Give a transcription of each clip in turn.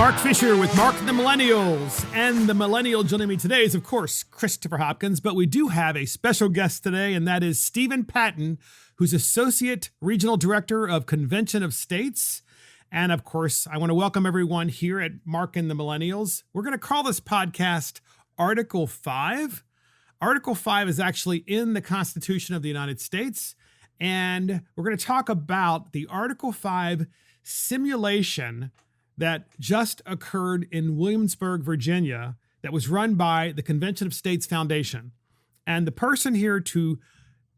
Mark Fisher with Mark and the Millennials. And the millennial joining me today is, of course, Christopher Hopkins. But we do have a special guest today, and that is Stephen Patten, who's Associate Regional Director of Convention of States. And, of course, I want to welcome everyone here at Mark and the Millennials. We're going to call this podcast Article 5. Article 5 is actually in the Constitution of the United States. And we're going to talk about the Article 5 simulation that just occurred in Williamsburg, Virginia, that was run by the Convention of States Foundation. And the person here to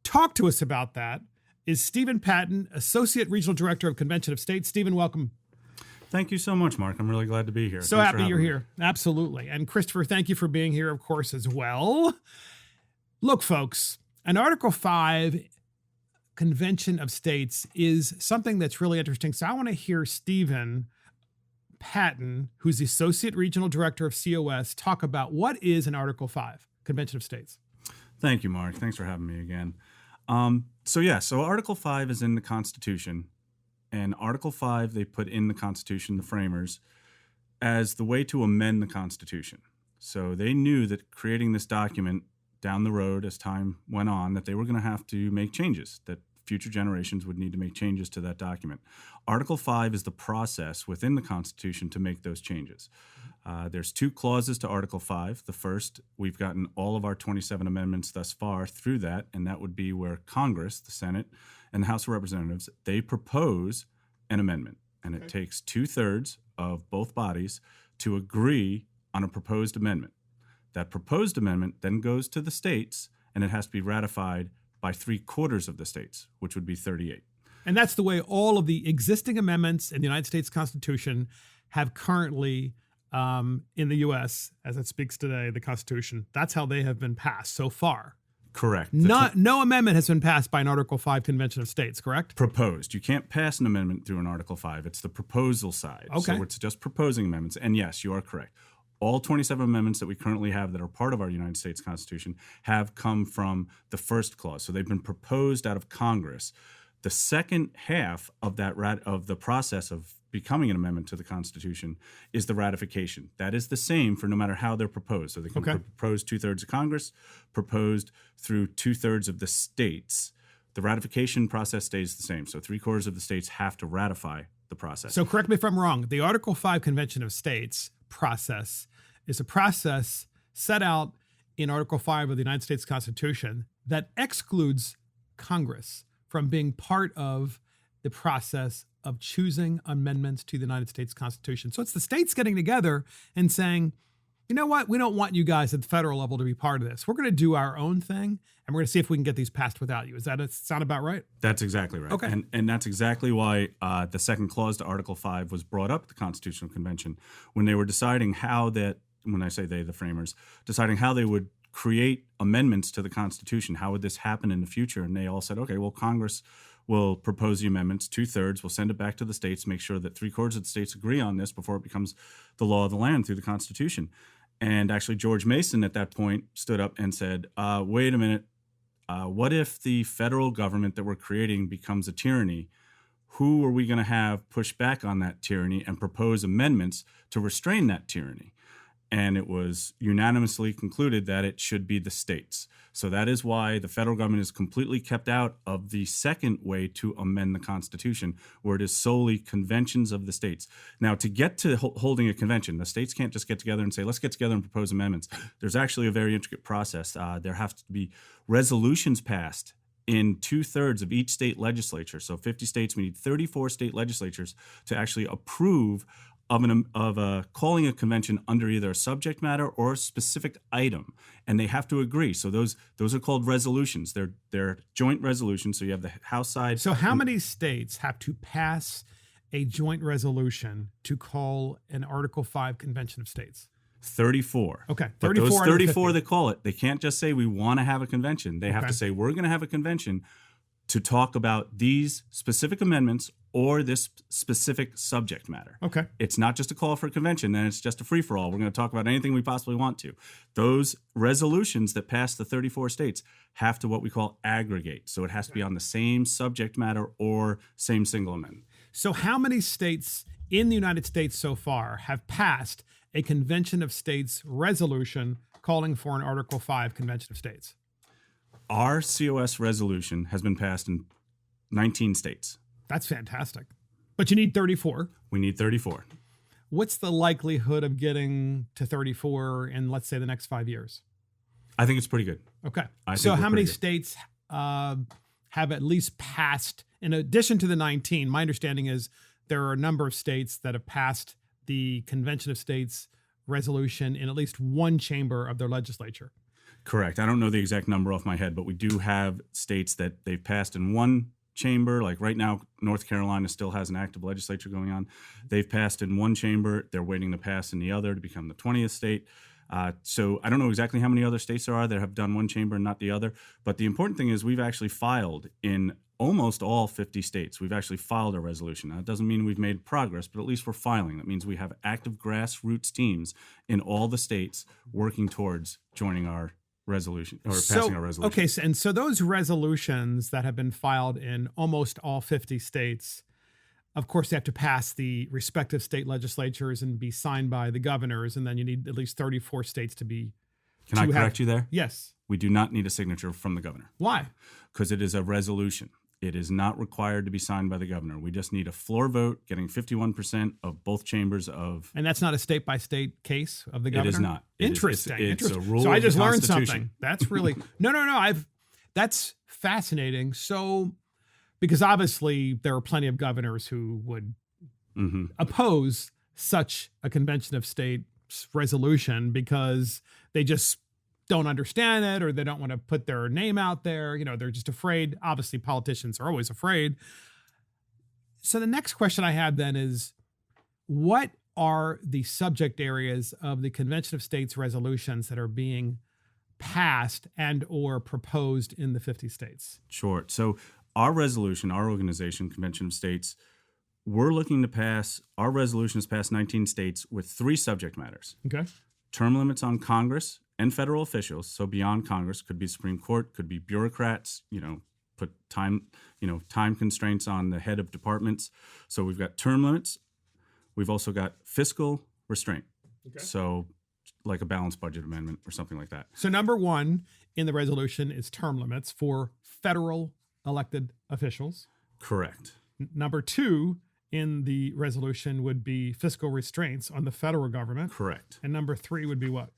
talk to us about that is Stephen Patten, Associate Regional Director of Convention of States. Stephen, welcome. Thank you so much, Mark. I'm really glad to be here. So happy you're here. Absolutely. And Christopher, thank you for being here, of course, as well. Look, folks, an Article 5 Convention of States is something that's really interesting. So I want to hear Stephen Patten, who's the Associate Regional Director of COS, talk about what is an Article 5 Convention of States. Thank you, Mark. Thanks for having me again. So Article 5 is in the Constitution, and Article 5 they put in the Constitution, the framers, as the way to amend the Constitution. So they knew that creating this document down the road as time went on, that they were going to have to make changes, that future generations would need to make changes to that document. Article 5 is the process within the Constitution to make those changes. There's two clauses to Article 5. The first, we've gotten all of our 27 amendments thus far through that, and that would be where Congress, the Senate, and the House of Representatives, they propose an amendment. And it takes 2/3 of both bodies to agree on a proposed amendment. That proposed amendment then goes to the states, and it has to be ratified by 3/4 of the states, which would be 38. And that's the way all of the existing amendments in the United States Constitution have currently, in the U.S., as it speaks today, the Constitution. That's how they have been passed so far. Correct. No amendment has been passed by an Article 5 Convention of States, correct? Proposed. You can't pass an amendment through an Article 5. It's the proposal side. Okay. So it's just proposing amendments. And yes, you are correct. All 27 amendments that we currently have that are part of our United States Constitution have come from the first clause. So they've been proposed out of Congress. The second half of that of the process of becoming an amendment to the Constitution is the ratification. That is the same for no matter how they're proposed. So they can propose 2/3 of Congress, proposed through 2/3 of the states. The ratification process stays the same. So 3/4 of the states have to ratify the process. So correct me if I'm wrong. The Article 5 Convention of States process is a process set out in Article 5 of the United States Constitution that excludes Congress from being part of the process of choosing amendments to the United States Constitution. So it's the states getting together and saying, you know what, we don't want you guys at the federal level to be part of this. We're going to do our own thing, and we're going to see if we can get these passed without you. Does that sound about right? That's exactly right. Okay. And that's exactly why the second clause to Article 5 was brought up at the Constitutional Convention when they were deciding how that, when I say they, the framers, deciding how they would create amendments to the Constitution. How would this happen in the future? And they all said, okay, well, Congress will propose the amendments, 2/3, we'll send it back to the states, make sure that 3/4 of the states agree on this before it becomes the law of the land through the Constitution. And actually, George Mason at that point stood up and said, wait a minute, what if the federal government that we're creating becomes a tyranny? Who are we going to have push back on that tyranny and propose amendments to restrain that tyranny? And it was unanimously concluded that it should be the states. So that is why the federal government is completely kept out of the second way to amend the Constitution, where it is solely conventions of the states. Now, to get to holding a convention, the states can't just get together and say, let's get together and propose amendments. There's actually a very intricate process. There have to be resolutions passed in 2/3 of each state legislature. So 50 states, we need 34 state legislatures to actually approve of calling a convention under either a subject matter or a specific item, and they have to agree. So those are called resolutions. They're joint resolutions. So you have the House side. So how many states have to pass a joint resolution to call an Article 5 Convention of States? 34. Okay, 34. But those 34 that call it, they can't just say we want to have a convention. They have to say we're going to have a convention to talk about these specific amendments or this specific subject matter. Okay. It's not just a call for a convention, then it's just a free-for-all. We're going to talk about anything we possibly want to. Those resolutions that pass the 34 states have to what we call aggregate. So it has to be on the same subject matter or same single amendment. So how many states in the United States so far have passed a Convention of States resolution calling for an Article 5 Convention of States? Our COS resolution has been passed in 19 states. That's fantastic. But you need 34. We need 34. What's the likelihood of getting to 34 in, let's say, the next 5 years? I think it's pretty good. Okay. I So think how we're many pretty good. states have at least passed, in addition to the 19, my understanding is there are a number of states that have passed the Convention of States resolution in at least one chamber of their legislature. Correct. I don't know the exact number off my head, but we do have states that they've passed in one chamber. Like right now, North Carolina still has an active legislature going on. They've passed in one chamber. They're waiting to pass in the other to become the 20th state. So I don't know exactly how many other states there are that have done one chamber and not the other. But the important thing is we've actually filed in almost all 50 states. We've actually filed a resolution. Now, it doesn't mean we've made progress, but at least we're filing. That means we have active grassroots teams in all the states working towards joining our resolution or passing our resolution. Okay, so those resolutions that have been filed in almost all 50 states, of course, they have to pass the respective state legislatures and be signed by the governors, and then you need at least 34 states to be. Can I correct you there? Yes. We do not need a signature from the governor. Why? Because it is a resolution. It is not required to be signed by the governor. We just need a floor vote, getting 51% of both chambers of. And that's not a state-by-state case of the governor? It is not. Interesting. It's a rule So I of the just learned Constitution. something. That's really no. That's fascinating. So, because obviously there are plenty of governors who would oppose such a Convention of States resolution because they just don't understand it or they don't want to put their name out there. You know, they're just afraid. Obviously, politicians are always afraid. So the next question I have then is, what are the subject areas of the Convention of States resolutions that are being passed and or proposed in the 50 states? Sure. So our resolution, our organization, Convention of States, we're looking to pass, our resolution has passed 19 states with 3 subject matters. Okay. Term limits on Congress and federal officials, so beyond Congress, could be Supreme Court, could be bureaucrats, put time constraints on the head of departments. So we've got term limits. We've also got fiscal restraint. Okay. So like a balanced budget amendment or something like that. So number 1 in the resolution is term limits for federal elected officials. Correct. Number 2 in the resolution would be fiscal restraints on the federal government. Correct. And number 3 would be what?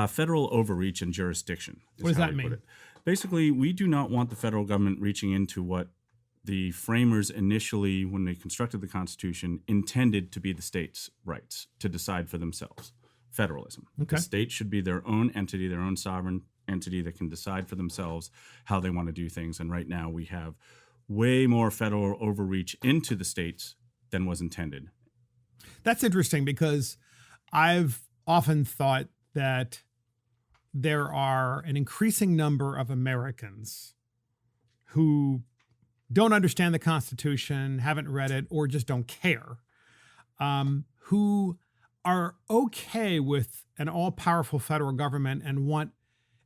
Federal overreach and jurisdiction. What does that mean? Basically, we do not want the federal government reaching into what the framers initially, when they constructed the Constitution, intended to be the states' rights to decide for themselves. Federalism. Okay. The state should be their own entity, their own sovereign entity that can decide for themselves how they want to do things. And right now we have way more federal overreach into the states than was intended. That's interesting because I've often thought that there are an increasing number of Americans who don't understand the Constitution, haven't read it, or just don't care, who are okay with an all-powerful federal government and want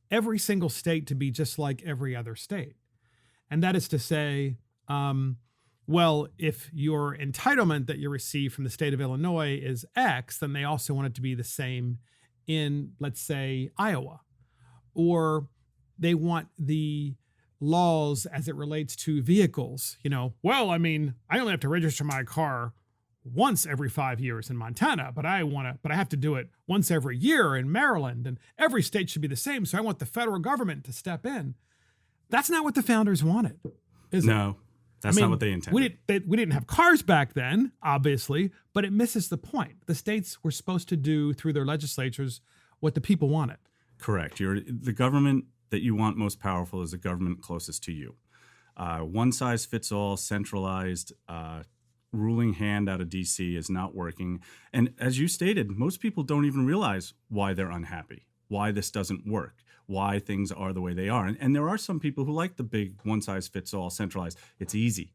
every single state to be just like every other state. And that is to say, well, if your entitlement that you receive from the state of Illinois is X, then they also want it to be the same in, let's say, Iowa. Or they want the laws as it relates to vehicles. Well, I mean, I only have to register my car once every 5 years in Montana, but I have to do it once every year in Maryland, and every state should be the same. So I want the federal government to step in. That's not what the founders wanted, is it? No, that's not what they intended. We didn't have cars back then, obviously, but it misses the point. The states were supposed to do through their legislatures what the people wanted. Correct. The government that you want most powerful is the government closest to you. One size fits all, centralized, ruling hand out of D.C. is not working. And as you stated, most people don't even realize why they're unhappy, why this doesn't work, why things are the way they are. And there are some people who like the big one size fits all, centralized. It's easy.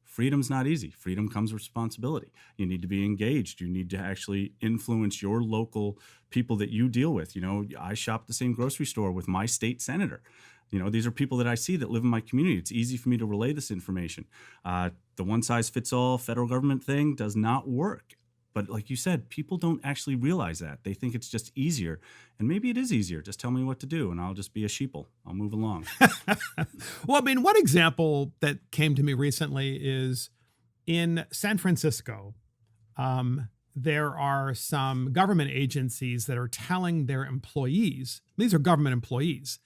Freedom's not easy. Freedom comes with responsibility. You need to be engaged. You need to actually influence your local people that you deal with. I shop the same grocery store with my state senator. These are people that I see that live in my community. It's easy for me to relay this information. The one-size-fits-all federal government thing does not work. But like you said, people don't actually realize that. They think it's just easier. And maybe it is easier. Just tell me what to do, and I'll just be a sheeple. I'll move along. Well, I mean, one example that came to me recently is in San Francisco, there are some government agencies that are telling their employees, these are government employees,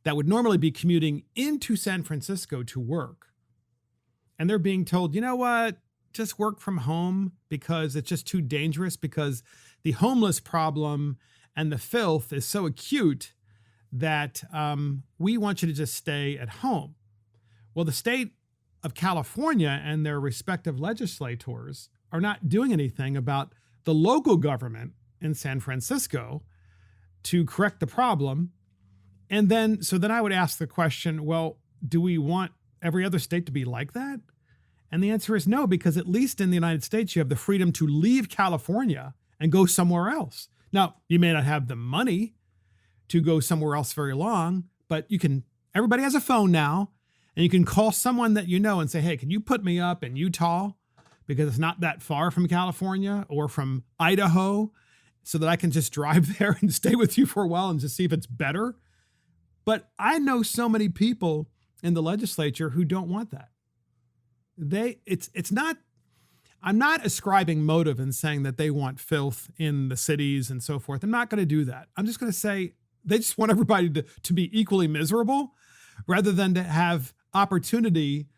that would normally be commuting into San Francisco to work. And they're being told, you know what, just work from home because it's just too dangerous, because the homeless problem and the filth is so acute that we want you to just stay at home. Well, the state of California and their respective legislators are not doing anything about the local government in San Francisco to correct the problem. And then I would ask the question, well, do we want every other state to be like that? And the answer is no, because at least in the United States, you have the freedom to leave California and go somewhere else. Now, you may not have the money to go somewhere else very long, but everybody has a phone now, and you can call someone that you know and say, hey, can you put me up in Utah? Because it's not that far from California, or from Idaho, so that I can just drive there and stay with you for a while and just see if it's better. But I know so many people in the legislature who don't want that. I'm not ascribing motive and saying that they want filth in the cities and so forth. I'm not going to do that. I'm just going to say they just want everybody to be equally miserable, rather than to have opportunity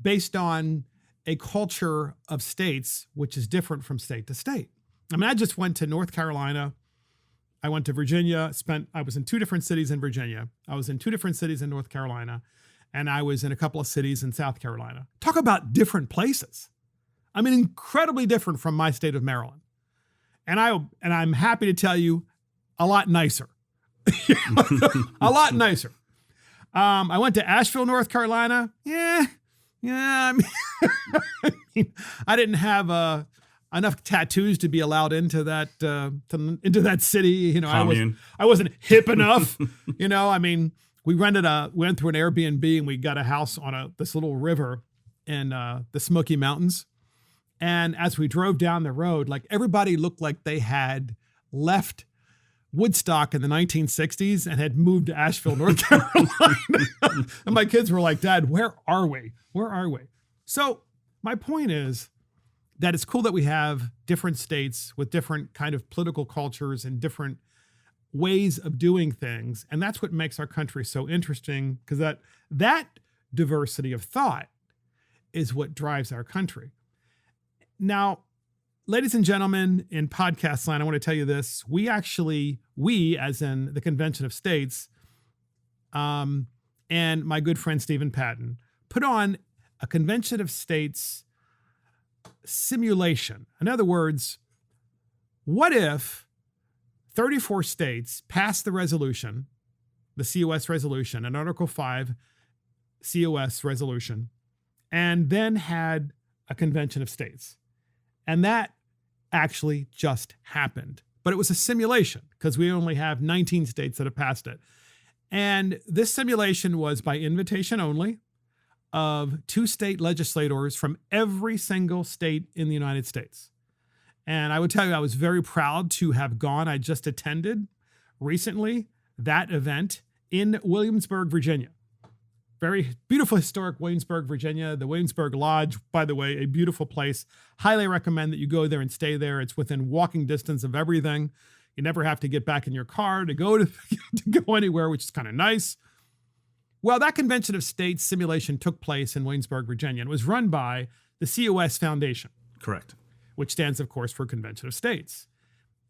based on a culture of states, which is different from state to state. I mean, I just went to North Carolina. I went to Virginia, I was in 2 different cities in Virginia. I was in 2 different cities in North Carolina, and I was in a couple of cities in South Carolina. Talk about different places. I mean, incredibly different from my state of Maryland. And I'm happy to tell you, a lot nicer. A lot nicer. I went to Asheville, North Carolina. Yeah. I mean, I didn't have enough tattoos to be allowed into that into that city. I wasn't hip enough. I mean, we went through an Airbnb, and we got a house on this little river in the Smoky Mountains. And as we drove down the road, like, everybody looked like they had left Woodstock in the 1960s and had moved to Asheville, North Carolina. And my kids were like, Dad, where are we? Where are we? So my point is that it's cool that we have different states with different kind of political cultures and different ways of doing things. And that's what makes our country so interesting, because that diversity of thought is what drives our country. Now, ladies and gentlemen, in podcast land, I want to tell you this. We as in the Convention of States, and my good friend Stephen Patten, put on a Convention of States simulation. In other words, what if 34 states passed the resolution, the COS resolution, an Article 5 COS resolution, and then had a Convention of States? And that actually just happened. But it was a simulation, because we only have 19 states that have passed it. And this simulation was by invitation only of 2 state legislators from every single state in the United States. And I would tell you, I was very proud to have gone. I just attended recently that event in Williamsburg, Virginia. Very beautiful, historic Williamsburg, Virginia. The Williamsburg Lodge, by the way, a beautiful place. Highly recommend that you go there and stay there. It's within walking distance of everything. You never have to get back in your car to go to go anywhere, which is kind of nice. Well, that Convention of States simulation took place in Williamsburg, Virginia, and was run by the COS Foundation. Correct. Which stands, of course, for Convention of States.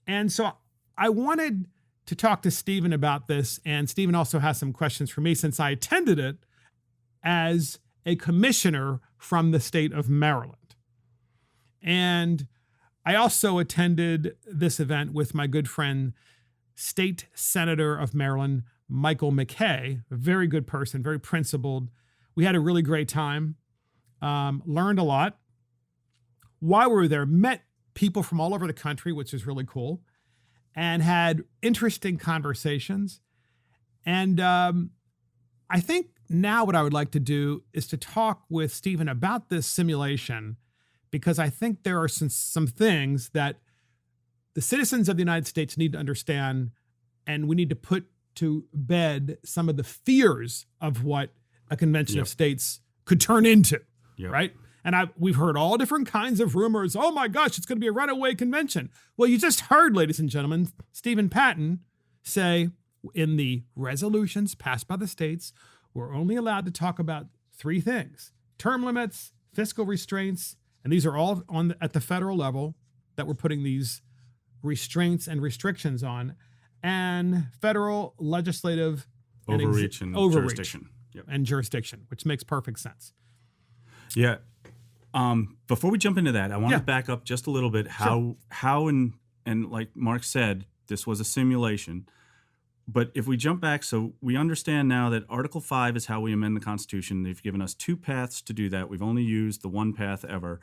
And so I wanted to talk to Stephen about this, and Stephen also has some questions for me, since I attended it as a commissioner from the state of Maryland. And I also attended this event with my good friend, State Senator of Maryland, Michael McKay, a very good person, very principled. We had a really great time, learned a lot. While we were there, met people from all over the country, which is really cool, and had interesting conversations. And I think now what I would like to do is to talk with Stephen about this simulation, because I think there are some things that the citizens of the United States need to understand, and we need to put to bed some of the fears of what a convention of states could turn into, right? And we've heard all different kinds of rumors. Oh my gosh, it's going to be a runaway convention. Well, you just heard, ladies and gentlemen, Stephen Patten say in the resolutions passed by the states, we're only allowed to talk about three things: term limits, fiscal restraints, and these are all at the federal level that we're putting these restraints and restrictions on, and federal legislative overreach and jurisdiction. And jurisdiction, which makes perfect sense. Yeah. Before we jump into that, I want to back up just a little bit. How and like Mark said, this was a simulation. But if we jump back, so we understand now that Article 5 is how we amend the Constitution. They've given us two paths to do that. We've only used the one path ever.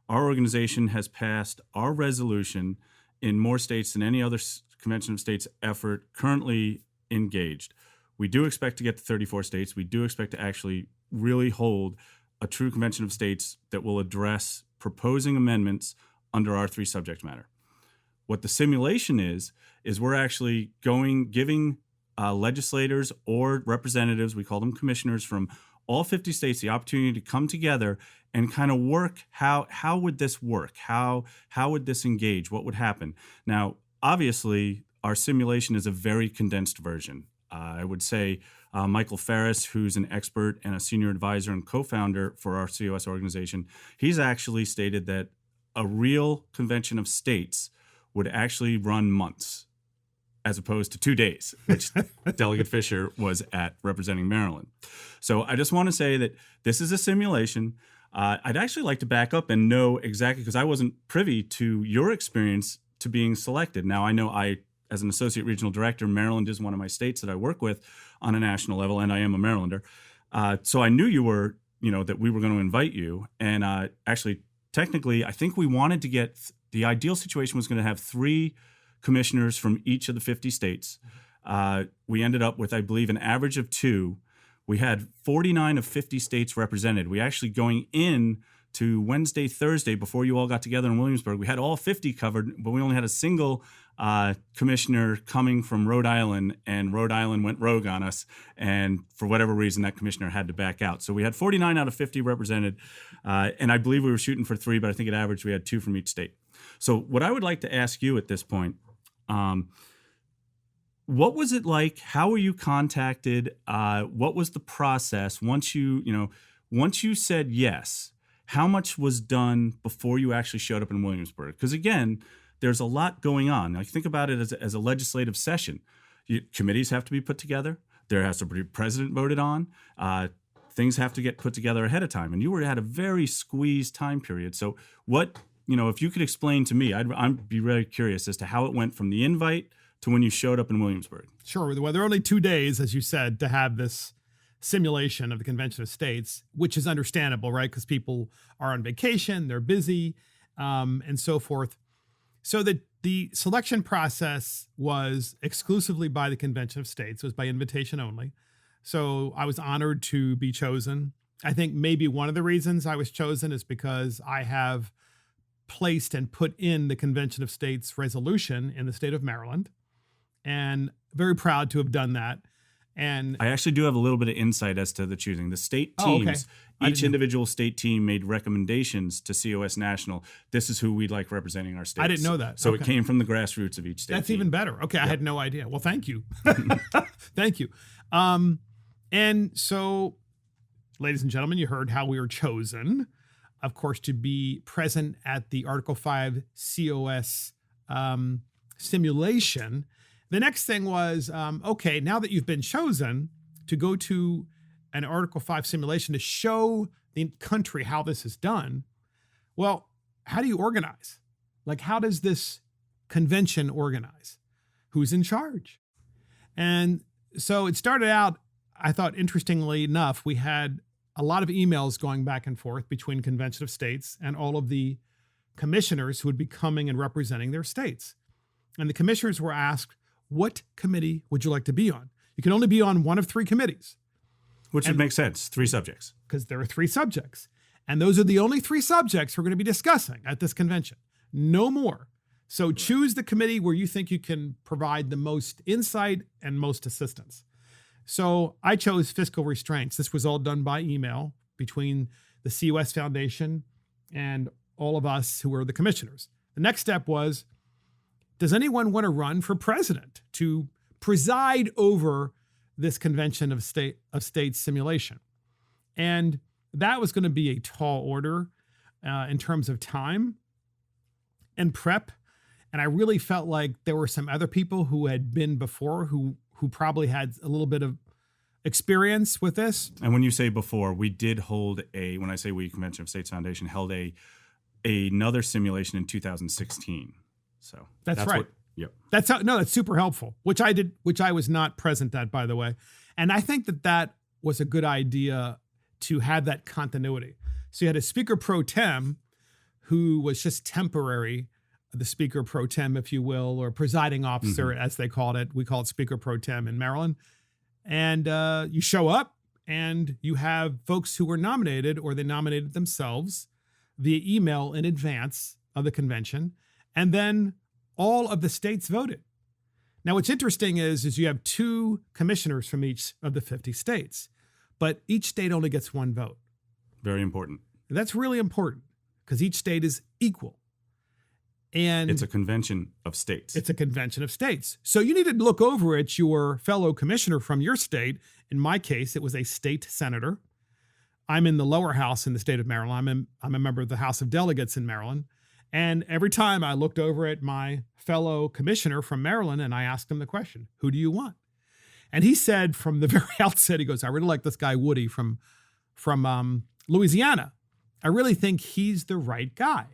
Our organization has passed our resolution in more states than any other Convention of States effort currently engaged. We do expect to get to 34 states. We do expect to actually really hold a true Convention of States that will address proposing amendments under our three subject matter. What the simulation is we're actually giving legislators or representatives, we call them commissioners, from all 50 states the opportunity to come together and kind of work how would this work? How would this engage? What would happen? Now, obviously, our simulation is a very condensed version. I would say Michael Ferris, who's an expert and a senior advisor and co-founder for our COS organization, he's actually stated that a real convention of states would actually run months as opposed to 2 days, which Delegate Fisher was at representing Maryland. So I just want to say that this is a simulation. I'd actually like to back up and know exactly, because I wasn't privy to your experience to being selected. Now, I know as an associate regional director, Maryland is one of my states that I work with on a national level, and I am a Marylander. So I knew you were, that we were going to invite you. And actually, technically, I think we wanted to get the ideal situation was going to have 3 commissioners from each of the 50 states. We ended up with, I believe, an average of 2. We had 49 of 50 states represented. We actually, going in to Wednesday, Thursday, before you all got together in Williamsburg, we had all 50 covered, but we only had a single commissioner coming from Rhode Island, and Rhode Island went rogue on us. And for whatever reason, that commissioner had to back out. So we had 49 out of 50 represented. And I believe we were shooting for 3, but I think at average we had 2 from each state. So what I would like to ask you at this point, what was it like? How were you contacted? What was the process once you said yes? How much was done before you actually showed up in Williamsburg? Because again, there's a lot going on. Like, think about it as a legislative session. Committees have to be put together. There has to be a president voted on. Things have to get put together ahead of time. And you were at a very squeezed time period. So if you could explain to me, I'd be very curious as to how it went from the invite to when you showed up in Williamsburg. Sure. Well, there are only 2 days, as you said, to have this simulation of the Convention of States, which is understandable, right? Because people are on vacation, they're busy, and so forth. So the selection process was exclusively by the Convention of States. It was by invitation only. So I was honored to be chosen. I think maybe one of the reasons I was chosen is because I have placed and put in the Convention of States resolution in the state of Maryland, and very proud to have done that. And I actually do have a little bit of insight as to the choosing. The state teams, each individual state team made recommendations to COS National. This is who we'd like representing our states. I didn't know that. So it came from the grassroots of each state. That's team. even better. Okay, I had no idea. Well, thank you. Thank you. And so, ladies and gentlemen, you heard how we were chosen, of course, to be present at the Article 5 COS simulation. The next thing was, okay, now that you've been chosen to go to an Article 5 simulation to show the country how this is done, well, how do you organize? Like, how does this convention organize? Who's in charge? And so it started out, I thought, interestingly enough, we had a lot of emails going back and forth between Convention of States and all of the commissioners who would be coming and representing their states. And the commissioners were asked, what committee would you like to be on? You can only be on one of 3 committees. Which would make sense. 3 subjects. Because there are 3 subjects. And those are the only 3 subjects we're going to be discussing at this convention. No more. So choose the committee where you think you can provide the most insight and most assistance. So I chose fiscal restraints. This was all done by email between the CUS Foundation and all of us who were the commissioners. The next step was, does anyone want to run for president to preside over this convention of states simulation? And that was going to be a tall order in terms of time and prep. And I really felt like there were some other people who had been before who probably had a little bit of experience with this. And when you say before, we did hold when I say we, Convention of States Foundation held another simulation in 2016. So that's right. Yep. That's super helpful, which I was not present at, by the way. And I think that was a good idea to have that continuity. So you had a speaker pro tem who was just temporary, the speaker pro tem, if you will, or presiding officer, as they called it. We call it speaker pro tem in Maryland. And you show up and you have folks who were nominated or they nominated themselves via email in advance of the convention. And then all of the states voted. Now, what's interesting is you have 2 commissioners from each of the 50 states, but each state only gets 1 vote. Very important. That's really important because each state is equal. And it's a convention of states. It's a convention of states. So you need to look over at your fellow commissioner from your state. In my case, it was a state senator. I'm in the lower house in the state of Maryland. I'm a member of the House of Delegates in Maryland. And every time I looked over at my fellow commissioner from Maryland and I asked him the question, who do you want? And he said from the very outset, he goes, I really like this guy Woody from Louisiana. I really think he's the right guy.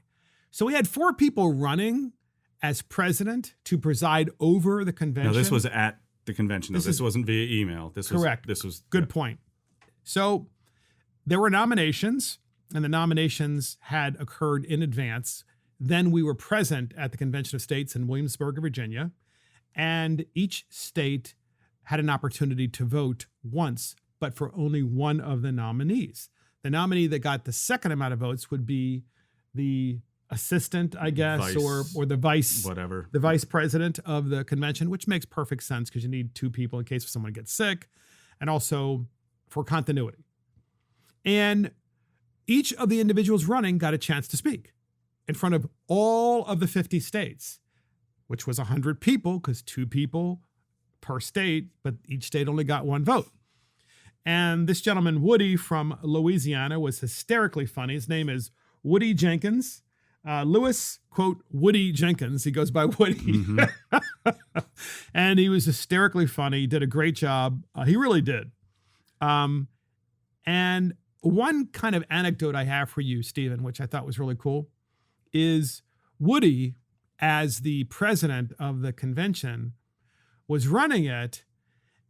So we had 4 people running as president to preside over the convention. No, this was at the convention. This wasn't via email. Correct. This was good point. So there were nominations, and the nominations had occurred in advance. Then we were present at the Convention of States in Williamsburg, Virginia, and each state had an opportunity to vote once, but for only one of the nominees. The nominee that got the second amount of votes would be the assistant, I guess, or the vice, whatever, the vice president of the convention, which makes perfect sense because you need 2 people in case someone gets sick, and also for continuity. And each of the individuals running got a chance to speak in front of all of the 50 states, which was 100 people because 2 people per state, but each state only got 1 vote. And this gentleman, Woody from Louisiana, was hysterically funny. His name is Woody Jenkins. Lewis, quote, Woody Jenkins. He goes by Woody. And he was hysterically funny. He did a great job. He really did. And one kind of anecdote I have for you, Stephen, which I thought was really cool, is Woody, as the president of the convention, was running it.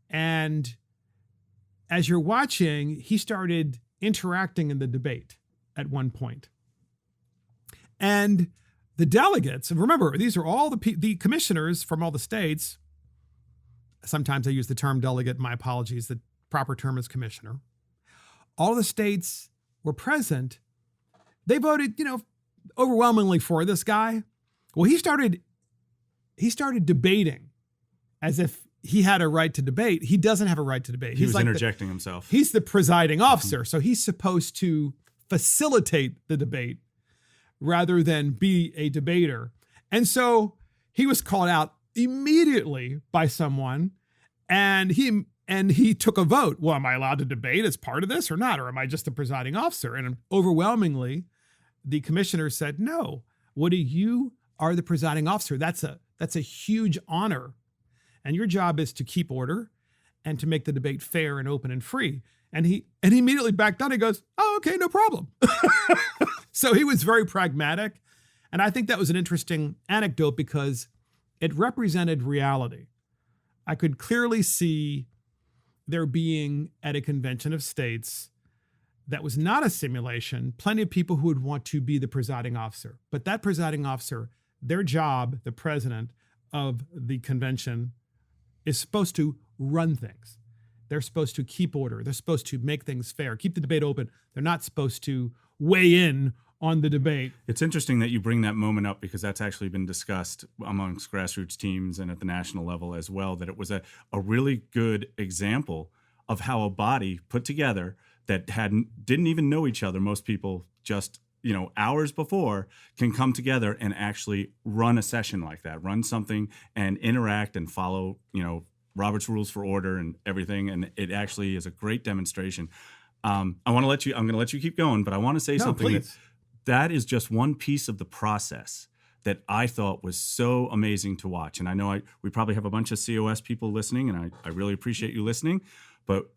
And as you're watching, he started interacting in the debate at one point. And the delegates, and remember, these are all the commissioners from all the states. Sometimes I use the term delegate. My apologies. The proper term is commissioner. All the states were present. They voted, overwhelmingly for this guy. Well, he started debating as if he had a right to debate. He doesn't have a right to debate. He was interjecting himself. He's the presiding officer, so he's supposed to facilitate the debate rather than be a debater. And so he was called out immediately by someone, and he took a vote. Well, am I allowed to debate as part of this or not? Or am I just the presiding officer? And overwhelmingly, the commissioner said, no, Woody, you are the presiding officer. That's a huge honor. And your job is to keep order and to make the debate fair and open and free. And he immediately backed down. He goes, oh, okay, no problem. So he was very pragmatic. And I think that was an interesting anecdote because it represented reality. I could clearly see there being at a convention of states that was not a simulation, plenty of people who would want to be the presiding officer. But that presiding officer, their job, the president of the convention, is supposed to run things. They're supposed to keep order. They're supposed to make things fair, keep the debate open. They're not supposed to weigh in on the debate. It's interesting that you bring that moment up because that's actually been discussed amongst grassroots teams and at the national level as well, that it was a really good example of how a body put together that didn't even know each other. Most people just, hours before can come together and actually run a session like that, run something and interact and follow, Robert's rules for order and everything. And it actually is a great demonstration. I'm going to let you keep going, but I want to say something please. that is just one piece of the process that I thought was so amazing to watch. And I know we probably have a bunch of COS people listening, and I really appreciate you listening. But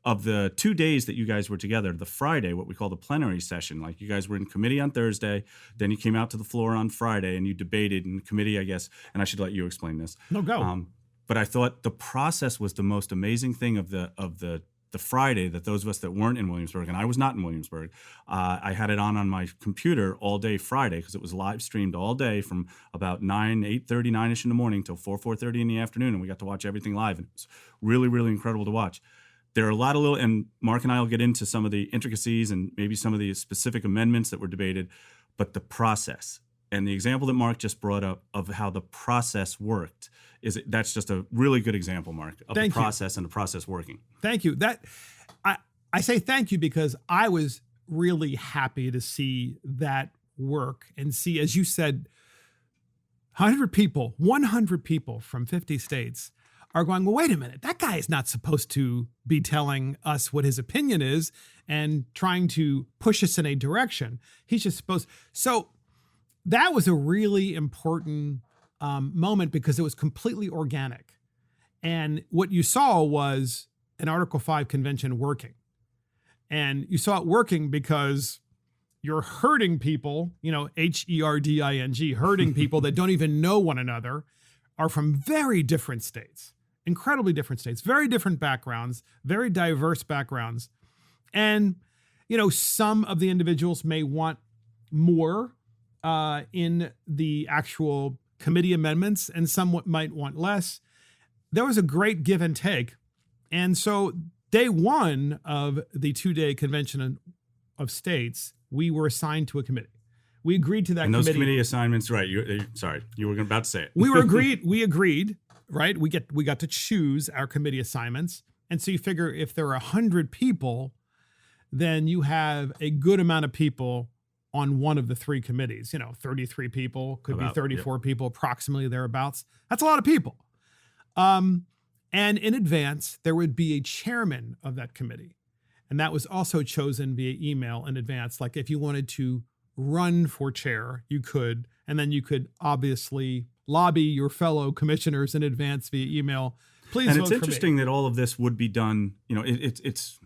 of the 2 days that you guys were together, the Friday, what we call the plenary session, like you guys were in committee on Thursday, then you came out to the floor on Friday and you debated in committee, I guess, and I should let you explain this. No, go. But I thought the process was the most amazing thing of the Friday, that those of us that weren't in Williamsburg, and I was not in Williamsburg, I had it on my computer all day Friday because it was live streamed all day from about 8:30, 9-ish in the morning till 4:30 in the afternoon, and we got to watch everything live, and it was really, really incredible to watch. There are a lot of and Mark and I will get into some of the intricacies and maybe some of the specific amendments that were debated, but the process and the example that Mark just brought up of how the process worked, that's just a really good example, Mark, of the process and the process working. Thank you. I say thank you because I was really happy to see that work and see, as you said, 100 people from 50 states are going, well, wait a minute, that guy is not supposed to be telling us what his opinion is and trying to push us in a direction. He's just supposed. So that was a really important moment because it was completely organic. And what you saw was an Article 5 convention working. And you saw it working because you're herding people, herding, herding people that don't even know one another, are from very different states, incredibly different states, very different backgrounds, very diverse backgrounds. And, some of the individuals may want more in the actual committee amendments, and some might want less. There was a great give and take. And so day one of the 2-day convention of states, we were assigned to a committee. We agreed to that and committee. And those committee assignments, right? You were about to say it. We agreed, right? We got to choose our committee assignments. And so you figure if there are 100 people, then you have a good amount of people on one of the three committees. 33 people, could be 34 people, approximately thereabouts. That's a lot of people. And in advance, there would be a chairman of that committee. And that was also chosen via email in advance. Like if you wanted to run for chair, you could. And then you could obviously lobby your fellow commissioners in advance via email. Please vote for me. And it's interesting that all of this would be done, it's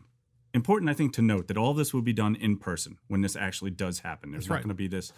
important, I think, to note that all of this will be done in person when this actually does happen. There's not going to be this.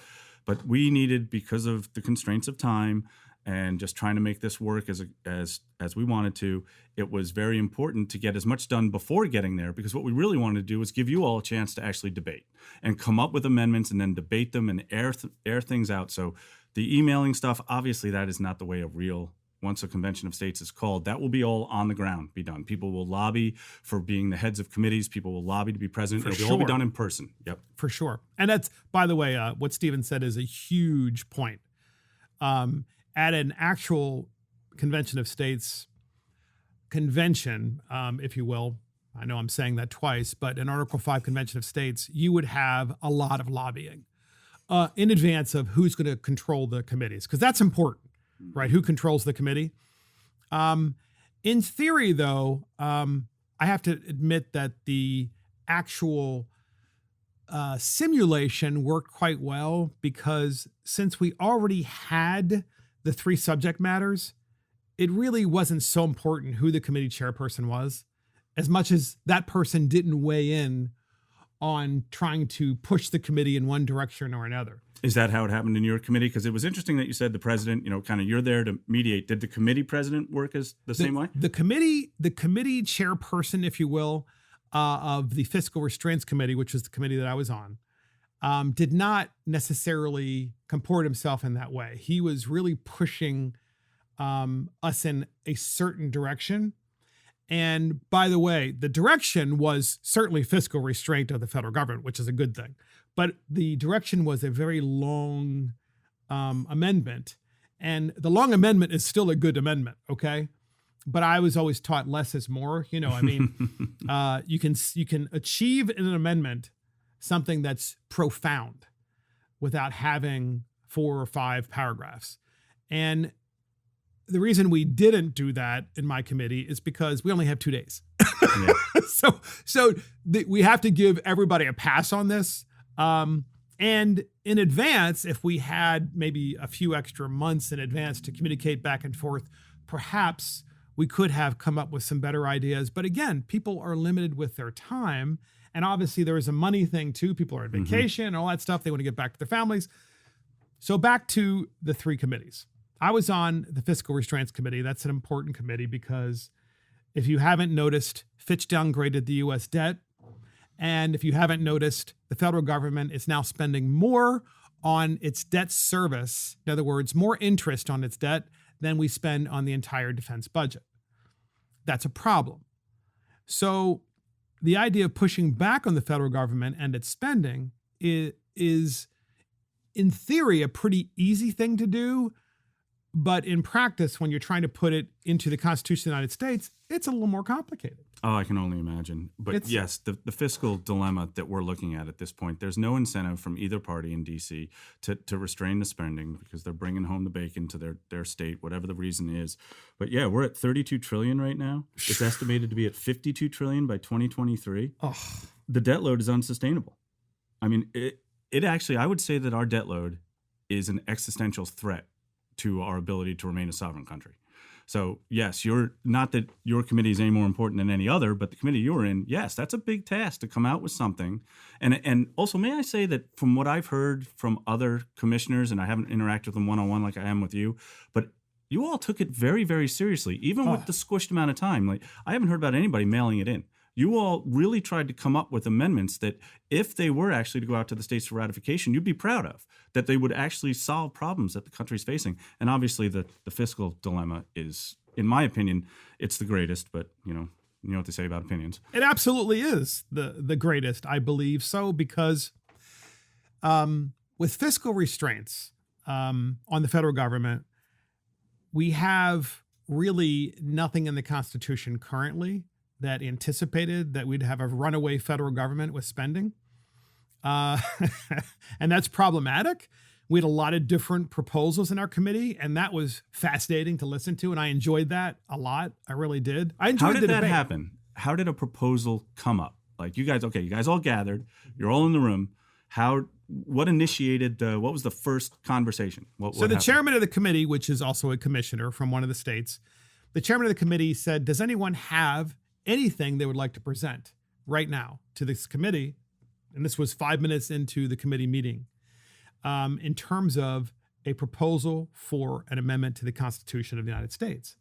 But we needed, because of the constraints of time and just trying to make this work as we wanted to, it was very important to get as much done before getting there, because what we really wanted to do was give you all a chance to actually debate and come up with amendments and then debate them and air things out. So the emailing stuff, obviously that is not the way of real. Once a convention of states is called, that will be all on the ground, be done. People will lobby for being the heads of committees. People will lobby to be president. It'll all be done in person. Yep. For sure. And that's, by the way, what Stephen said is a huge point. At an actual convention of states convention, if you will, I know I'm saying that twice, but an Article 5 convention of states, you would have a lot of lobbying in advance of who's going to control the committees, because that's important. Right? Who controls the committee? In theory, though, I have to admit that the actual simulation worked quite well, because since we already had the 3 subject matters, it really wasn't so important who the committee chairperson was, as much as that person didn't weigh in on trying to push the committee in one direction or another. Is that how it happened in your committee? Because it was interesting that you said the president, kind of you're there to mediate. Did the committee president work as the same way? The committee chairperson, if you will, of the Fiscal Restraints Committee, which was the committee that I was on, did not necessarily comport himself in that way. He was really pushing us in a certain direction. And by the way, the direction was certainly fiscal restraint of the federal government, which is a good thing. But the direction was a very long amendment. And the long amendment is still a good amendment, okay? But I was always taught less is more. You know, I mean, you can achieve in an amendment something that's profound without having 4 or 5 paragraphs. And the reason we didn't do that in my committee is because we only have 2 days. Yeah. So we have to give everybody a pass on this. And in advance, if we had maybe a few extra months in advance to communicate back and forth, perhaps we could have come up with some better ideas. But again, people are limited with their time. And obviously there is a money thing too. People are on vacation and all that stuff. They want to get back to their families. So back to the 3 committees. I was on the Fiscal Restraints Committee. That's an important committee because if you haven't noticed, Fitch downgraded the U.S. debt. And if you haven't noticed, the federal government is now spending more on its debt service, in other words, more interest on its debt than we spend on the entire defense budget. That's a problem. So the idea of pushing back on the federal government and its spending is in theory, a pretty easy thing to do. But in practice, when you're trying to put it into the Constitution of the United States, it's a little more complicated. Oh, I can only imagine. But yes, the fiscal dilemma that we're looking at this point, there's no incentive from either party in D.C. to restrain the spending because they're bringing home the bacon to their state, whatever the reason is. But yeah, we're at $32 trillion right now. It's estimated to be at $52 trillion by 2023. Oh. The debt load is unsustainable. I mean, it actually, I would say that our debt load is an existential threat to our ability to remain a sovereign country. So yes, you're not that your committee is any more important than any other, but the committee you're in, yes, that's a big task to come out with something. And also, may I say that from what I've heard from other commissioners, and I haven't interacted with them one-on-one like I am with you, but you all took it very, very seriously, even with the squished amount of time. Like I haven't heard about anybody mailing it in. You all really tried to come up with amendments that if they were actually to go out to the states for ratification, you'd be proud of, that they would actually solve problems that the country's facing. And obviously the fiscal dilemma is, in my opinion, it's the greatest, but you know what they say about opinions. It absolutely is the greatest, I believe so, because with fiscal restraints on the federal government, we have really nothing in the Constitution currently that anticipated that we'd have a runaway federal government with spending. And that's problematic. We had a lot of different proposals in our committee, and that was fascinating to listen to, and I enjoyed that a lot. I really did. I enjoyed How did that happen? How did a proposal come up? Like you guys all gathered. You're all in the room. What initiated what was the first conversation? What the happened? Chairman of the committee, which is also a commissioner from one of the states, the chairman of the committee said, does anyone have anything they would like to present right now to this committee? And this was 5 minutes into the committee meeting, in terms of a proposal for an amendment to the Constitution of the United States.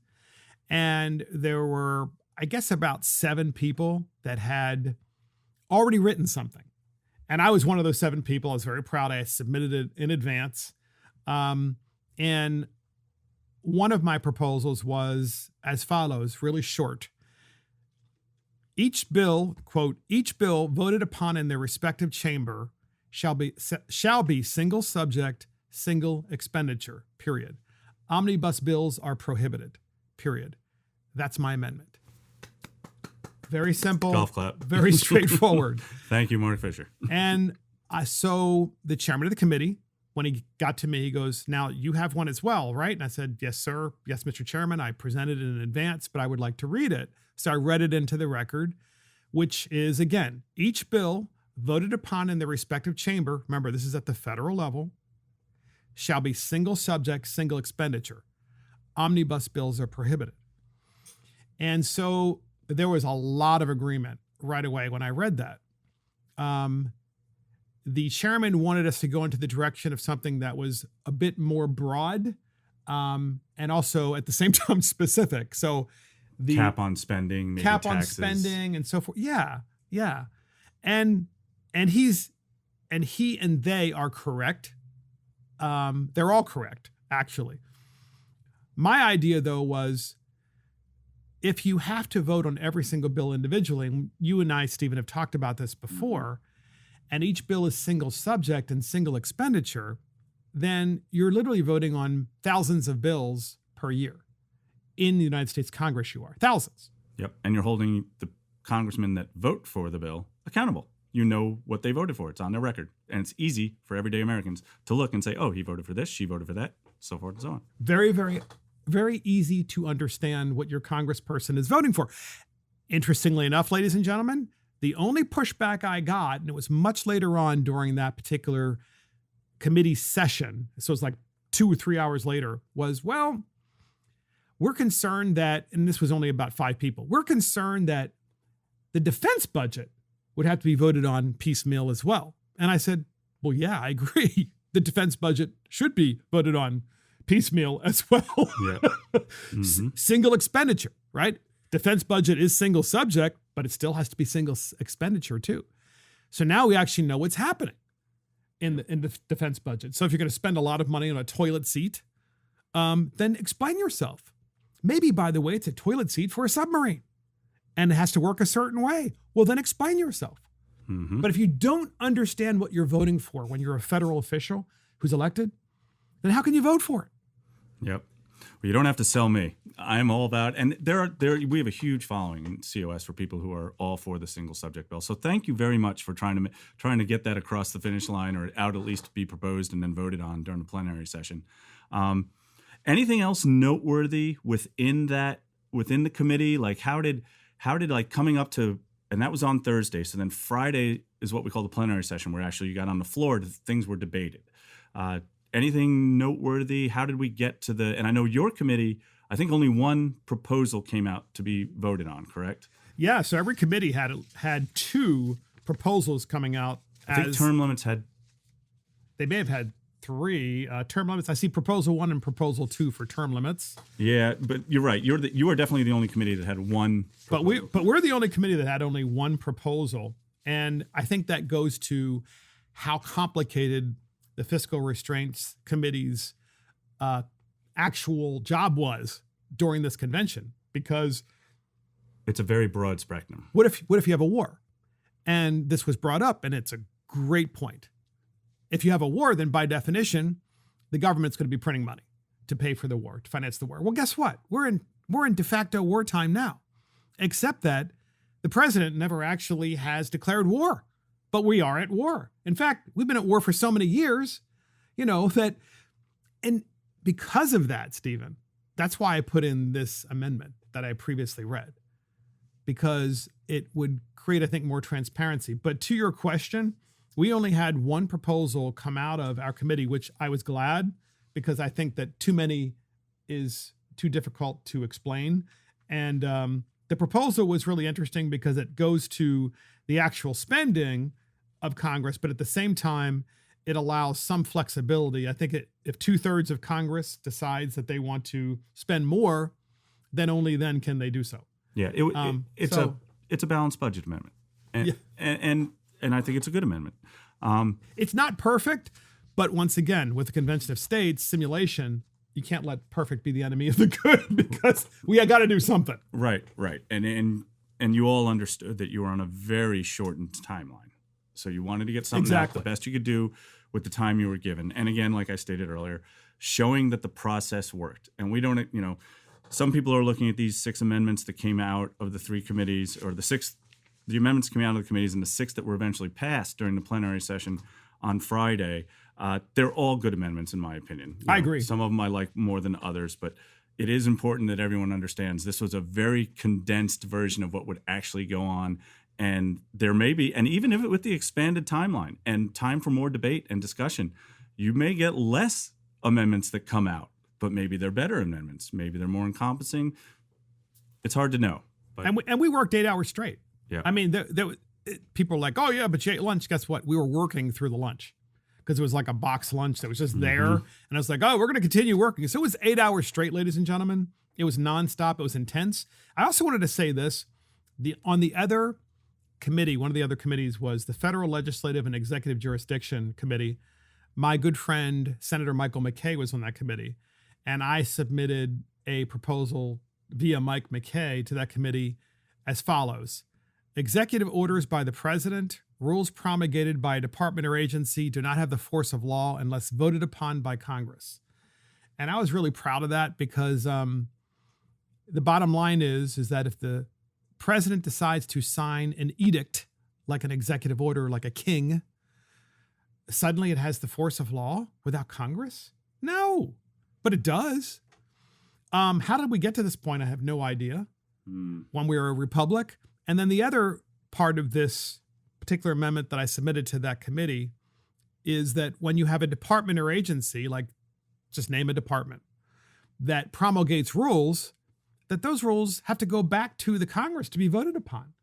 And there were, I guess, about 7 people that had already written something. And I was one of those 7 people. I was very proud. I had submitted it in advance. And one of my proposals was as follows, really short. Each bill, quote, each bill voted upon in their respective chamber shall be single subject, single expenditure, period. Omnibus bills are prohibited, period. That's my amendment. Very simple. Golf clap. Very straightforward. Thank you, Mark Fisher. And so the chairman of the committee, when he got to me, he goes, now you have one as well, right? And I said, yes, sir. Yes, Mr. Chairman. I presented it in advance, but I would like to read it. So I read it into the record, which is, again, each bill voted upon in the respective chamber, remember, this is at the federal level, shall be single subject, single expenditure. Omnibus bills are prohibited. And so there was a lot of agreement right away when I read that. The chairman wanted us to go into the direction of something that was a bit more broad, and also at the same time specific. So the cap on spending, maybe cap taxes. On spending and so forth. Yeah. And he and they are correct. They're all correct, actually. My idea, though, was if you have to vote on every single bill individually, and you and I, Stephen, have talked about this before, and each bill is single subject and single expenditure, then you're literally voting on thousands of bills per year. In the United States Congress, you are. Thousands. Yep. And you're holding the congressmen that vote for the bill accountable. You know what they voted for. It's on their record. And it's easy for everyday Americans to look and say, oh, he voted for this, she voted for that, so forth and so on. Very, very, very easy to understand what your congressperson is voting for. Interestingly enough, ladies and gentlemen, the only pushback I got, and it was much later on during that particular committee session, so it's like 2 or 3 hours later, was, well, we're concerned that, and this was only about 5 people, we're concerned that the defense budget would have to be voted on piecemeal as well. And I said, well, yeah, I agree. The defense budget should be voted on piecemeal as well. Yeah. Mm-hmm. Single expenditure, right? Defense budget is single subject, but it still has to be single expenditure too. So now we actually know what's happening in the defense budget. So if you're going to spend a lot of money on a toilet seat, then explain yourself. Maybe, by the way, it's a toilet seat for a submarine and it has to work a certain way. Well, then explain yourself. Mm-hmm. But if you don't understand what you're voting for when you're a federal official who's elected, then how can you vote for it? Yep. Well, you don't have to sell me. I'm all about, and we have a huge following in COS for people who are all for the single subject bill. So thank you very much for trying to get that across the finish line, or out at least to be proposed and then voted on during the plenary session. Anything else noteworthy within the committee? Like how did like coming up to, and that was on Thursday. So then Friday is what we call the plenary session, where actually you got on the floor, things were debated. Anything noteworthy? How did we get to and I know your committee, I think only one proposal came out to be voted on, correct? Yeah. So every committee had 2 proposals coming out. I think term limits They may have had 3 term limits. I see proposal 1 and proposal 2 for term limits. Yeah, but you're right. You are definitely the only committee that had one proposal. But we're the only committee that had only one proposal. And I think that goes to how complicated the Fiscal Restraints Committee's actual job was during this convention, because it's a very broad spectrum. What if you have a war? And this was brought up, and it's a great point. If you have a war, then by definition, the government's going to be printing money to pay for the war, to finance the war. Well, guess what? We're in de facto wartime now, except that the president never actually has declared war, but we are at war. In fact, we've been at war for so many years, that, and because of that, Stephen, that's why I put in this amendment that I previously read, because it would create, I think, more transparency. But to your question, we only had one proposal come out of our committee, which I was glad, because I think that too many is too difficult to explain. And the proposal was really interesting because it goes to the actual spending of Congress, but at the same time, it allows some flexibility. I think if 2/3 of Congress decides that they want to spend more, then only then can they do so. Yeah, it's a balanced budget amendment, and I think it's a good amendment. It's not perfect, but once again, with the Convention of States simulation, you can't let perfect be the enemy of the good, because we got to do something. Right. And you all understood that you were on a very shortened timeline. So you wanted to get something out the best you could do with the time you were given. And again, like I stated earlier, showing that the process worked. And we don't, some people are looking at these 6 amendments that came out of the 3 committees, or the amendments came out of the committees, and the 6 that were eventually passed during the plenary session on Friday. They're all good amendments, in my opinion. I agree. Some of them I like more than others, but it is important that everyone understands this was a very condensed version of what would actually go on. And there may be, and even if with the expanded timeline and time for more debate and discussion, you may get less amendments that come out, but maybe they're better amendments. Maybe they're more encompassing. It's hard to know. But And we worked 8 hours straight. Yeah. I mean, people are like, oh, yeah, but you ate lunch. Guess what? We were working through the lunch, because it was like a box lunch that was just there. And I was like, oh, we're going to continue working. So it was 8 hours straight, ladies and gentlemen. It was nonstop. It was intense. I also wanted to say this. On the other committee, one of the other committees was the Federal Legislative and Executive Jurisdiction Committee. My good friend, Senator Michael McKay, was on that committee. And I submitted a proposal via Mike McKay to that committee as follows. Executive orders by the president, rules promulgated by a department or agency do not have the force of law unless voted upon by Congress. And I was really proud of that because the bottom line is that if the president decides to sign an edict, like an executive order, like a king, suddenly it has the force of law without Congress? No, but it does. How did we get to this point? I have no idea. When we were a republic. And then the other part of this particular amendment that I submitted to that committee is that when you have a department or agency, like just name a department, that promulgates rules, that those rules have to go back to the Congress to be voted upon.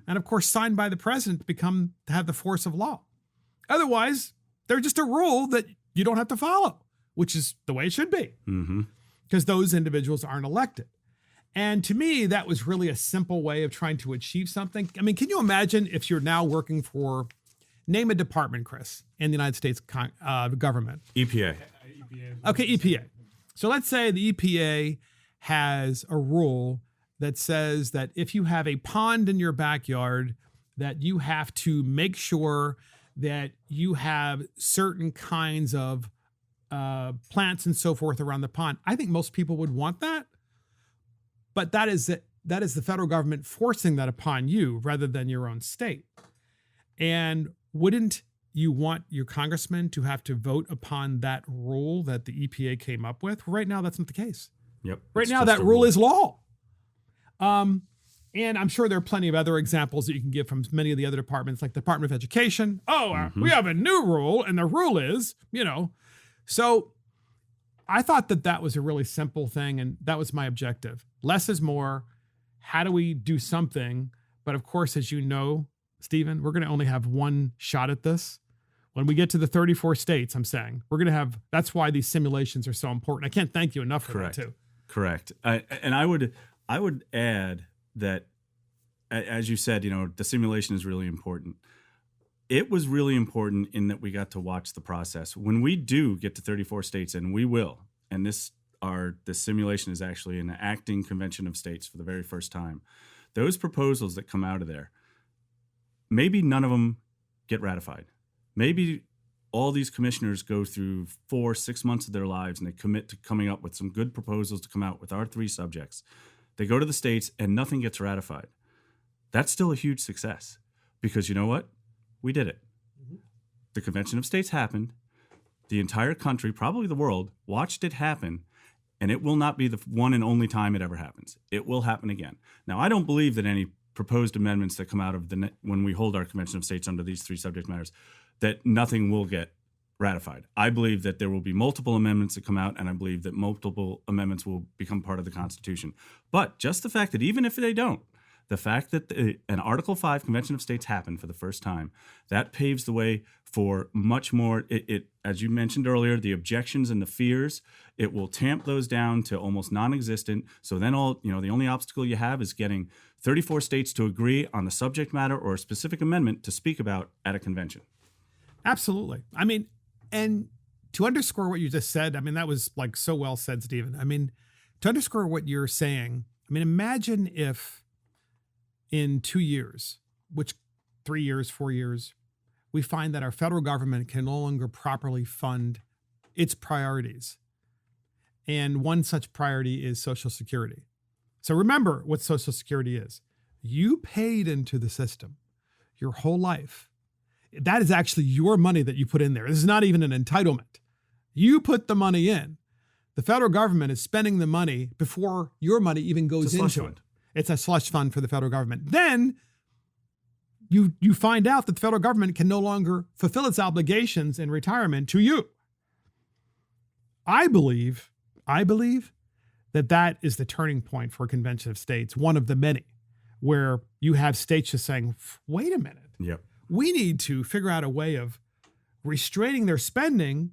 And of course, signed by the president to have the force of law. Otherwise, they're just a rule that you don't have to follow, which is the way it should be, because those individuals aren't elected. And to me, that was really a simple way of trying to achieve something. I mean, can you imagine if you're now working for, name a department, Chris, in the United States government? EPA. Okay, EPA. So let's say the EPA has a rule that says that if you have a pond in your backyard, that you have to make sure that you have certain kinds of plants and so forth around the pond. I think most people would want that, but that is the federal government forcing that upon you rather than your own state. And wouldn't you want your congressman to have to vote upon that rule that the EPA came up with? Right now, that's not the case. Yep. Right now, that rule is law. And I'm sure there are plenty of other examples that you can give from many of the other departments, like the Department of Education. We have a new rule, and the rule is, So I thought that was a really simple thing, and that was my objective. Less is more. How do we do something? But of course, as you know, Stephen, we're going to only have one shot at this. When we get to the 34 states, I'm saying, that's why these simulations are so important. I can't thank you enough for that, too. Correct. And I would add that, as you said, the simulation is really important. It was really important in that we got to watch the process. When we do get to 34 states, and we will, and this simulation is actually an acting convention of states for the very first time, those proposals that come out of there, maybe none of them get ratified. Maybe all these commissioners go through 4-6 months of their lives and they commit to coming up with some good proposals to come out with our 3 subjects. They go to the states and nothing gets ratified. That's still a huge success because you know what? We did it. The Convention of States happened. The entire country, probably the world, watched it happen, and it will not be the one and only time it ever happens. It will happen again. Now, I don't believe that any proposed amendments that come out of when we hold our Convention of States under these 3 subject matters, that nothing will get ratified. I believe that there will be multiple amendments that come out, and I believe that multiple amendments will become part of the Constitution. But just the fact that even if they don't, the fact that an Article 5 Convention of States happened for the first time, that paves the way for much more. It, as you mentioned earlier, the objections and the fears, it will tamp those down to almost non-existent. So then the only obstacle you have is getting 34 states to agree on the subject matter or a specific amendment to speak about at a convention. Absolutely. I mean, and to underscore what you just said, I mean, that was like so well said, Stephen. I mean, to underscore what you're saying, I mean, imagine if in 2 years, 3 years, 4 years, we find that our federal government can no longer properly fund its priorities. And one such priority is Social Security. So remember what Social Security is. You paid into the system your whole life. That is actually your money that you put in there. This is not even an entitlement. You put the money in. The federal government is spending the money before your money even goes into it. It's a slush fund for the federal government. Then you find out that the federal government can no longer fulfill its obligations in retirement to you. I believe that is the turning point for a convention of states, one of the many, where you have states just saying, wait a minute. Yep. We need to figure out a way of restraining their spending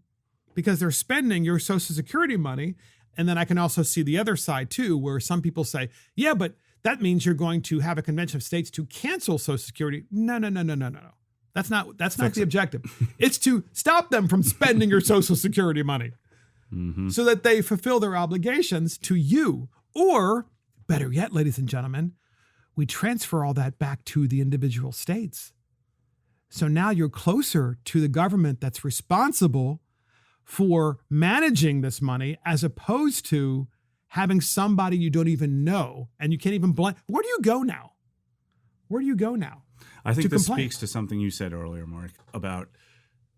because they're spending your Social Security money. And then I can also see the other side too, where some people say, yeah, but that means you're going to have a convention of states to cancel Social Security. No. That's not the objective. It's to stop them from spending your Social Security money so that they fulfill their obligations to you, or Better yet, ladies and gentlemen, we transfer all that back to the individual states. So now you're closer to the government that's responsible for managing this money, as opposed to having somebody you don't even know and you can't even blame. Where do you go now? Where do you go now? I think this speaks to something you said earlier, Mark, about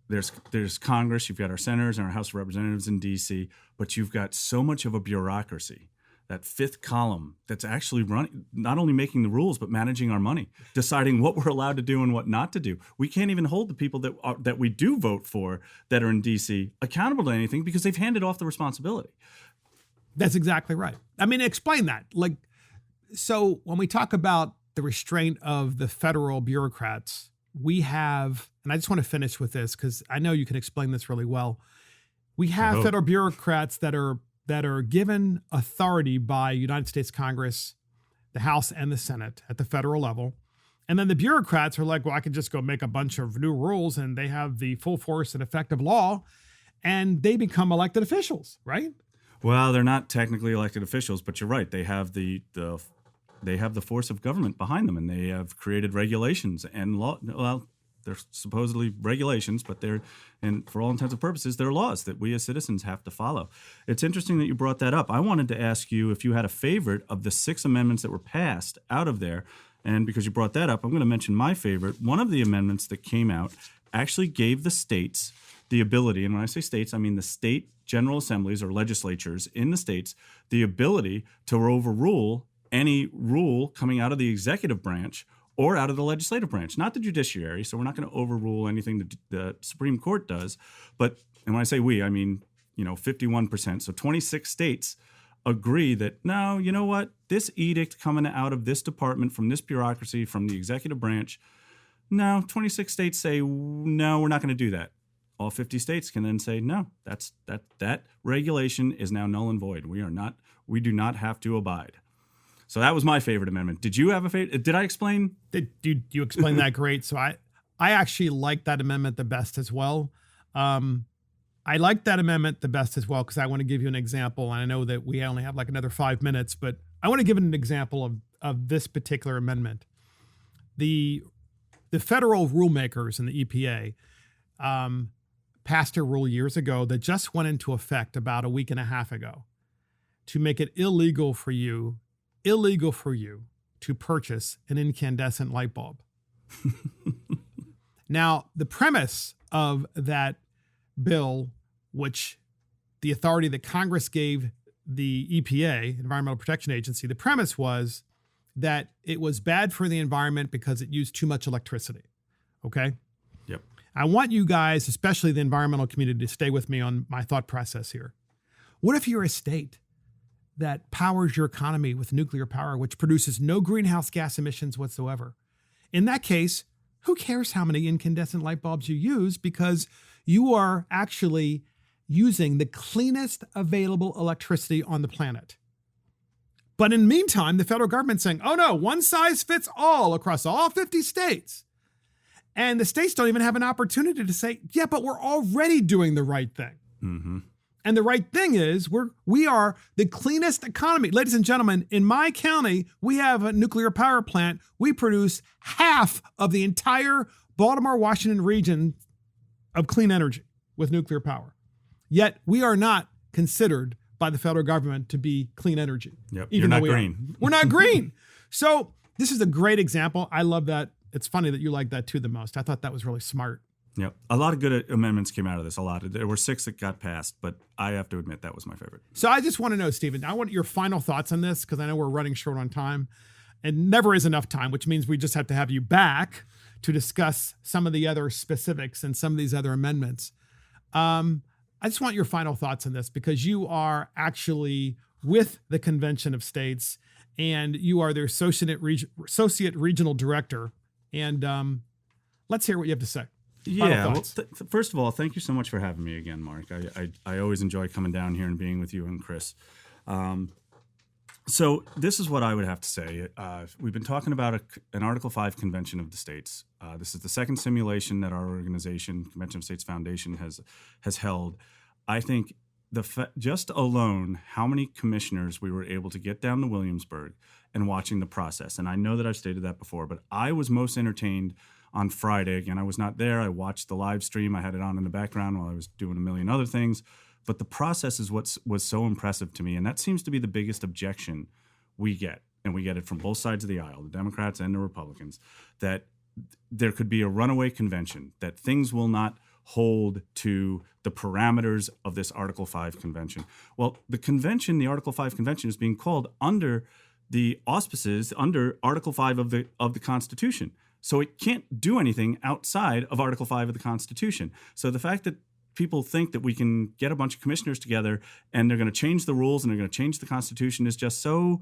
there's Congress, you've got our senators and our House of Representatives in D.C., but you've got so much of a bureaucracy, that fifth column that's actually running, not only making the rules, but managing our money, deciding what we're allowed to do and what not to do. We can't even hold the people that we do vote for that are in D.C. accountable to anything because they've handed off the responsibility. That's exactly right. I mean, explain that. So when we talk about the restraint of the federal bureaucrats, we have, and I just want to finish with this because I know you can explain this really well. We have federal bureaucrats that are given authority by United States Congress, the House and the Senate at the federal level. And then the bureaucrats are like, well, I could just go make a bunch of new rules and they have the full force and effect of law and they become elected officials, right? Well, they're not technically elected officials, but you're right. They have the force of government behind them, and they have created regulations and law. Well, they're supposedly regulations, but and for all intents and purposes, they're laws that we as citizens have to follow. It's interesting that you brought that up. I wanted to ask you if you had a favorite of the 6 amendments that were passed out of there. And because you brought that up, I'm going to mention my favorite. One of the amendments that came out actually gave the states the ability, and when I say states, I mean the state general assemblies or legislatures in the states, the ability to overrule any rule coming out of the executive branch or out of the legislative branch, not the judiciary. So we're not going to overrule anything that the Supreme Court does. But, and when I say we, I mean, 51%. So 26 states agree that, no, you know what? This edict coming out of this department, from this bureaucracy, from the executive branch, no, 26 states say, no, we're not going to do that. All 50 states can then say, no, that regulation is now null and void. We do not have to abide. So that was my favorite amendment. Did you have a favorite? Did I explain? You explained that great. So I actually like that amendment the best as well. I like that amendment the best as well because I want to give you an example. And I know that we only have like another 5 minutes, but I want to give an example of this particular amendment. The federal rulemakers in the EPA passed a rule years ago that just went into effect about a week and a half ago to make it illegal for you to purchase an incandescent light bulb. Now, the premise of that bill, which the authority that Congress gave the EPA, Environmental Protection Agency, the premise was that it was bad for the environment because it used too much electricity. Okay? Yep. I want you guys, especially the environmental community, to stay with me on my thought process here. What if you're a state that powers your economy with nuclear power, which produces no greenhouse gas emissions whatsoever? In that case, who cares how many incandescent light bulbs you use, because you are actually using the cleanest available electricity on the planet. But in the meantime, the federal government's saying, oh no, one size fits all across all 50 states. And the states don't even have an opportunity to say, yeah, but we're already doing the right thing. Mm-hmm. And the right thing is we are the cleanest economy. Ladies and gentlemen, in my county, we have a nuclear power plant. We produce half of the entire Baltimore, Washington region of clean energy with nuclear power. Yet we are not considered by the federal government to be clean energy. Yep. You're not green. We're not green. So this is a great example. I love that. It's funny that you like that too the most. I thought that was really smart. Yep. A lot of good amendments came out of this. A lot. There were 6 that got passed, but I have to admit that was my favorite. So I just want to know, Stephen, I want your final thoughts on this because I know we're running short on time and never is enough time, which means we just have to have you back to discuss some of the other specifics and some of these other amendments. I just want your final thoughts on this because you are actually with the Convention of States and you are their associate regional director. And let's hear what you have to say. Yeah. Well, first of all, thank you so much for having me again, Mark. I always enjoy coming down here and being with you and Chris. So this is what I would have to say. We've been talking about an Article 5 Convention of the States. This is the second simulation that our organization, Convention of States Foundation, has held. I think just alone how many commissioners we were able to get down to Williamsburg and watching the process. And I know that I've stated that before, but I was most entertained on Friday. Again, I was not there. I watched the live stream. I had it on in the background while I was doing a million other things. But the process is what was so impressive to me. And that seems to be the biggest objection we get. And we get it from both sides of the aisle, the Democrats and the Republicans, that there could be a runaway convention, that things will not hold to the parameters of this Article 5 convention. Well, the convention, the Article 5 convention, is being called under the auspices, under Article 5 of the Constitution. So it can't do anything outside of Article 5 of the Constitution. So the fact that people think that we can get a bunch of commissioners together and they're going to change the rules and they're going to change the Constitution is just so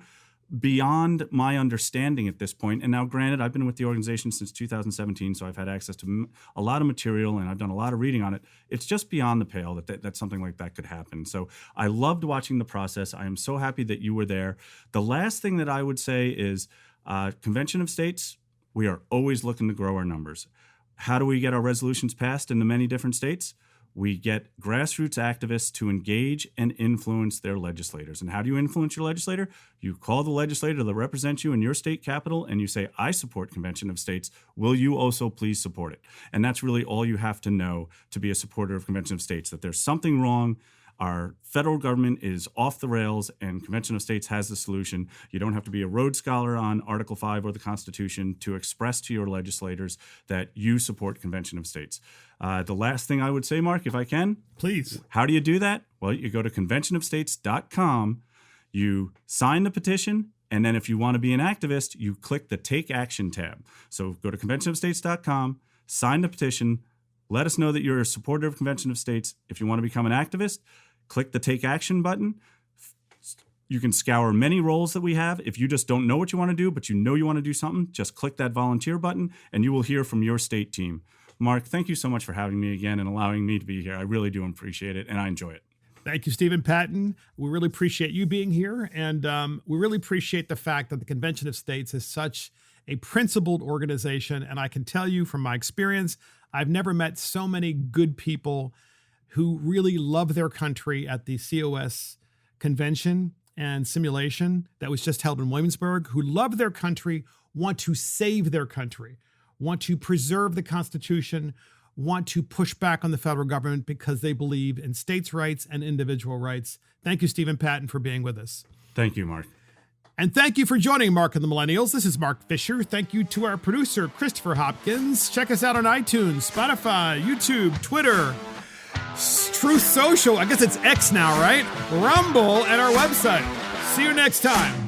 beyond my understanding at this point. And now, granted, I've been with the organization since 2017, so I've had access to a lot of material and I've done a lot of reading on it. It's just beyond the pale that something like that could happen. So I loved watching the process. I am so happy that you were there. The last thing that I would say is Convention of States, we are always looking to grow our numbers. How do we get our resolutions passed in the many different states? We get grassroots activists to engage and influence their legislators. And how do you influence your legislator? You call the legislator that represents you in your state capital and you say, I support Convention of States. Will you also please support it? And that's really all you have to know to be a supporter of Convention of States, that there's something wrong. Our federal government is off the rails, and Convention of States has the solution. You don't have to be a Rhodes Scholar on Article 5 or the Constitution to express to your legislators that you support Convention of States. The last thing I would say, Mark, if I can. Please. How do you do that? Well, you go to conventionofstates.com, you sign the petition, and then if you want to be an activist, you click the Take Action tab. So go to conventionofstates.com, sign the petition, let us know that you're a supporter of Convention of States. If you want to become an activist, click the Take Action button. You can scour many roles that we have. If you just don't know what you want to do, but you know you want to do something, just click that volunteer button and you will hear from your state team. Mark, thank you so much for having me again and allowing me to be here. I really do appreciate it, and I enjoy it. Thank you, Stephen Patten. We really appreciate you being here, and we really appreciate the fact that the Convention of States is such a principled organization, and I can tell you from my experience, I've never met so many good people who really love their country at the COS convention and simulation that was just held in Williamsburg, who love their country, want to save their country, want to preserve the Constitution, want to push back on the federal government because they believe in states' rights and individual rights. Thank you, Stephen Patten, for being with us. Thank you, Mark. And thank you for joining Mark and the Millennials. This is Mark Fisher. Thank you to our producer, Christopher Hopkins. Check us out on iTunes, Spotify, YouTube, Twitter, Truth Social. I guess it's X now, right? Rumble, and our website. See you next time.